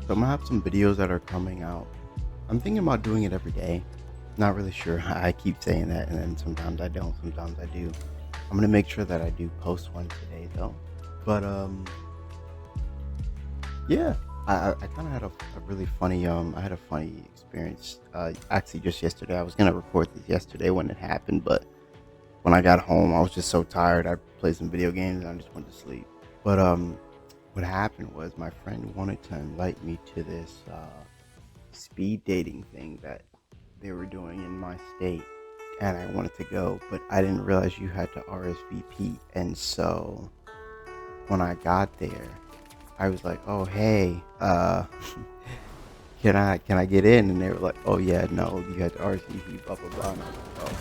So I'm gonna have some videos that are coming out. I'm thinking about doing it every day. Not really sure. I keep saying that, and then sometimes I don't. Sometimes I do. I'm gonna make sure that I do post one today, though. But yeah. I kind of had a really funny I had a funny experience. Actually, just yesterday. I was gonna record this yesterday when it happened, but when I got home, I was just so tired. I played some video games and I just went to sleep. But what happened was my friend wanted to invite me to this speed dating thing that they were doing in my state, and I wanted to go, but I didn't realize you had to RSVP. And so when I got there, I was like, "Oh, hey, can I get in?" And they were like, "Oh yeah, no, you had to RSVP, blah blah blah." And I was like, "Oh,"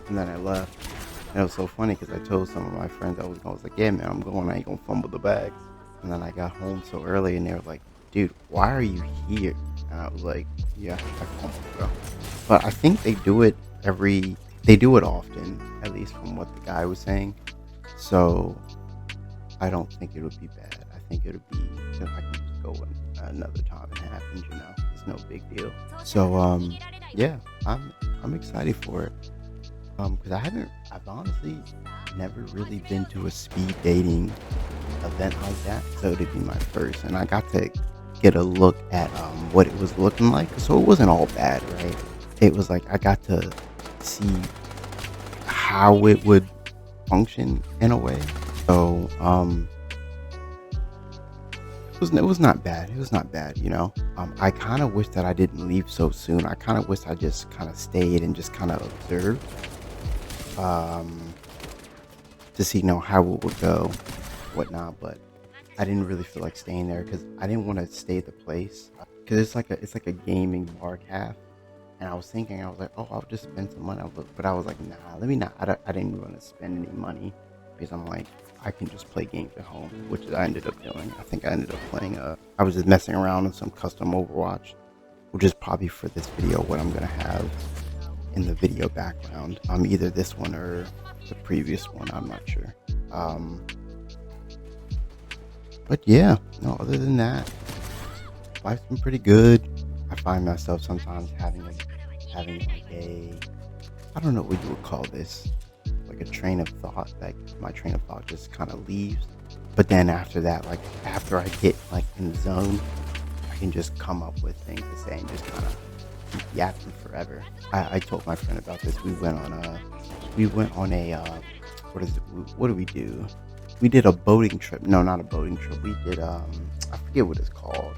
and then I left. And it was so funny because I told some of my friends I was like, "Yeah, man, I'm going. I ain't gonna fumble the bags." And then I got home so early, and they were like, "Dude, why are you here?" And I was like, "Yeah, I fumbled, bro." But I think they do it often, at least from what the guy was saying. So I don't think it would be bad. I think it would be, I can just go another time it happens. It's no big deal. So yeah, I'm excited for it. Because I've honestly never really been to a speed dating event like that, so it'd be my first, and I got to get a look at what it was looking like. So it wasn't all bad, right? It was like I got to see how it would function in a way. So it was not bad. It was not bad, you know. I kind of wish that I didn't leave so soon. I kind of wish I just kind of stayed and just kind of observed. Um, to see, how it would go, whatnot. But I didn't really feel like staying there because I didn't want to stay at the place because it's like a gaming bar cafe. And I was thinking, I was like, oh, I'll just spend some money. But I was like, nah, let me not. I didn't want to spend any money because I'm like, I can just play games at home, which I ended up doing. I think I ended up playing. I was just messing around in some custom Overwatch, which is probably for this video what I'm gonna have in the video background. Either this one or the previous one. I'm not sure. Um, but yeah, no. Other than that, life's been pretty good. I find myself sometimes having like I don't know what you would call this, like a train of thought. Like my train of thought just kind of leaves. But then after that, like after I get like in the zone, I can just come up with things to say and just kind of keep yapping forever. I told my friend about this. We went on a what is it? What do we do? We did a boating trip. No, not a boating trip. We did I forget what it's called.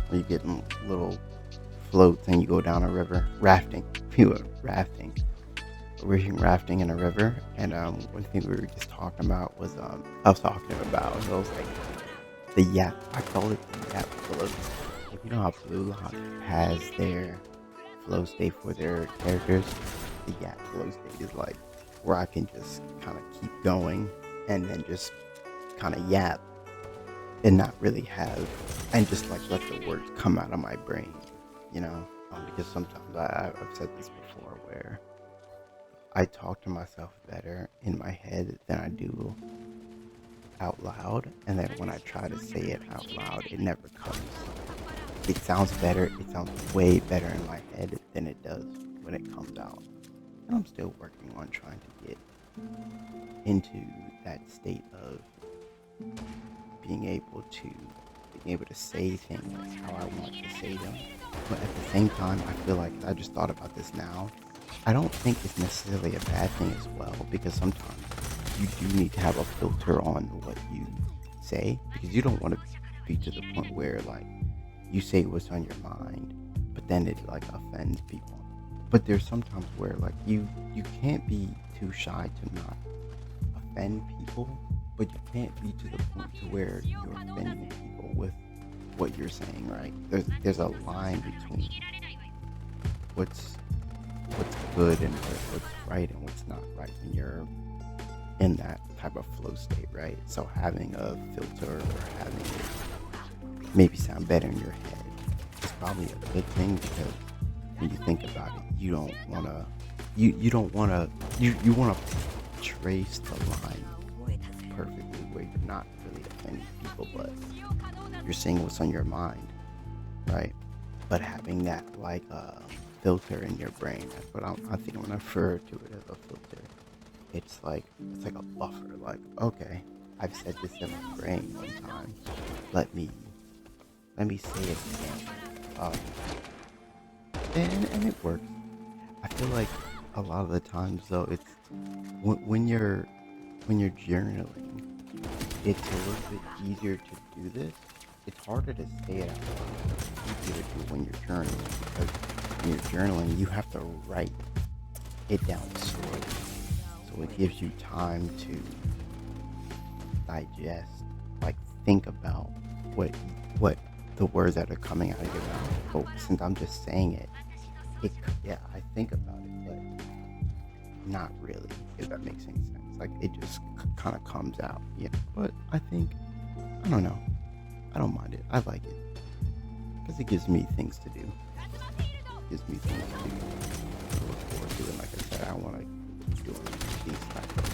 Where you get in little floats and you go down a river. Rafting. We went rafting. We were rafting in a river, and one thing we were just talking about was I was talking about it was like the yap. I call it the yap float. Like, you know how Blue Lock has their flow state for their characters? The yap flow state is like where I can just kind of keep going and then just kind of yap and not really have, and just like let the words come out of my brain, because sometimes I've said this before where I talk to myself better in my head than I do out loud, and then when I try to say it out loud, it never comes. It sounds better. It sounds way better in my head than it does when it comes out. And I'm still working on trying to get into that state of being able to say things how I want to say them. But at the same time, I feel like I just thought about this now. I don't think it's necessarily a bad thing as well, because sometimes you do need to have a filter on what you say, because you don't want to be to the point where like you say what's on your mind, but then it like offends people. But there's sometimes where like you can't be too shy to not offend people, but you can't be to the point to where you're offending people with what you're saying, right? There's a line between what's good and what's right and what's not right when you're in that type of flow state, right? So having a filter or having it maybe sound better in your head is probably a good thing, because when you think about it, you don't wanna you wanna trace the line perfectly where you're not really offending people, but you're saying what's on your mind. right? But having that like filter in your brain, that's what I think when I refer to it as a filter. It's like a buffer. Like, okay, I've said this in my brain one time. Let me let me say it again. Um, and it works. I feel like a lot of the times though, it's when you're journaling, it's a little bit easier to do this. It's harder to say it out loud. It's easier to do when you're journaling because when you're journaling, you have to write it down slowly. So it gives you time to digest, like think about what the words that are coming out of your mouth. But since I'm just saying it, yeah, I think about it, but not really, if that makes any sense. Like it just kind of comes out, yeah. But I don't know. I don't mind it. I like it because it gives me things to do. It gives me things to look forward to. And like I said, I want to keep doing these type of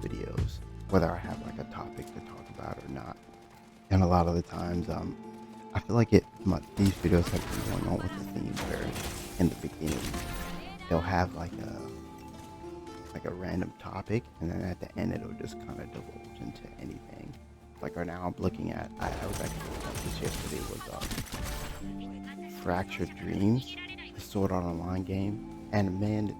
videos, whether I have like a topic to talk about or not. And a lot of the times, I feel like these videos have been going on with the theme where in the beginning they'll have like a random topic, and then at the end it'll just kind of divulge into anything. Like right now I'm looking at, I was actually looking at this yesterday, was Fractured Dreams, the Sword Art Online game, and man,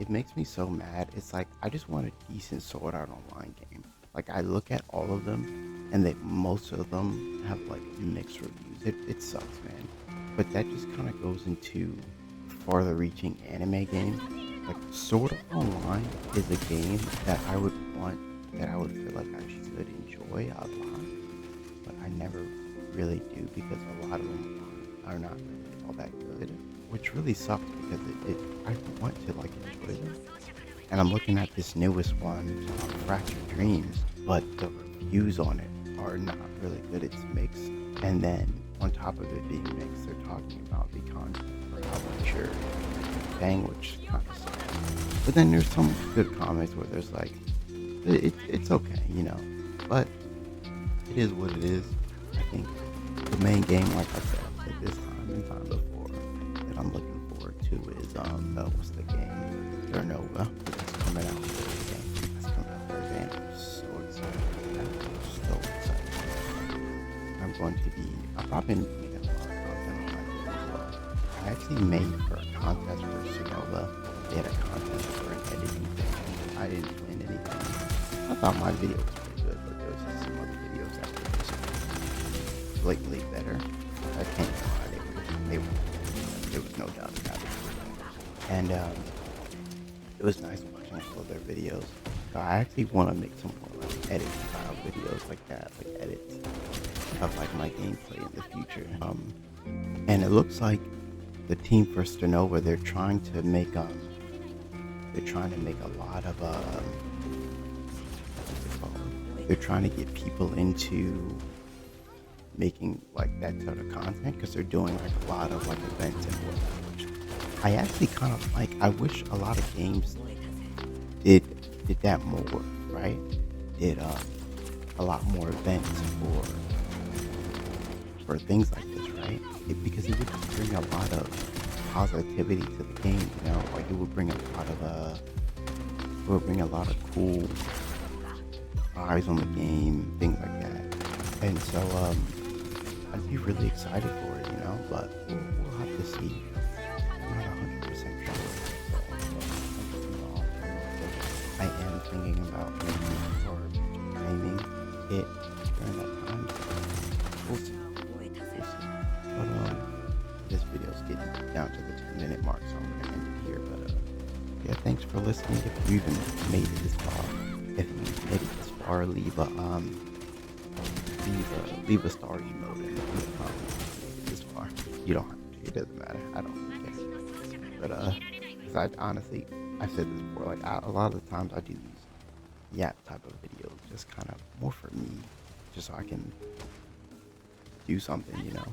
it makes me so mad. It's like I just want a decent Sword Art Online game. Like I look at all of them, and most of them have like mixed reviews. It sucks, man. But that just kind of goes into farther reaching anime games. Like Sword Art Online is a game that I would want, that I would feel like I should enjoy a lot, but I never really do because a lot of them are not really all that good, which really sucks because I want to like enjoy them. And I'm looking at this newest one, Fractured Dreams, but the reviews on it are not really good. It's mixed, and then on top of it being mixed, they're talking about the content for how much you're paying, which kind of sucks. But then there's some good comments where there's like, it's okay, you know, but it is what it is. I think the main game, like I said this time and time before, that I'm looking forward to is what's the game? Nova. That's coming out Thursday. That's coming out Thursday, and I'm so excited for that. I'm so excited. I'm going to be. I've probably been making a lot of content on my channel as well. I actually made for a contest for Sonova. They had a contest for an editing thing. I didn't win anything. I thought my video was pretty good, but there was just some other videos that were just blatantly better. I can't lie, they were, there was no doubt about it. And it was nice watching all of their videos. So I actually want to make some more like edit style videos like that, like edits of like my gameplay in the future. And it looks like the team for Stanova, they're trying to make a lot of they're trying to get people into making like that sort of content because they're doing like a lot of like events and whatnot, which I actually kind of like. I wish a lot of games did that more, right? Did a lot more events for things like this, right? Because it would just bring a lot of positivity to the game, you know? Like it would bring a lot of cool eyes on the game, things like that. And so I'd be really excited for it, you know, but we'll have to see. I'm not 100% sure. I am thinking about maybe or streaming it during that time. We'll see. But this video's getting down to the 10-minute mark, so I'm gonna end it here. But yeah, thanks for listening. If you even made it this far, leave a star emote in the comments this far. You don't have to. It doesn't matter. I don't care. But cause I honestly, I've said this before. Like a lot of the times I do these type of videos, just kind of more for me, just so I can do something, you know.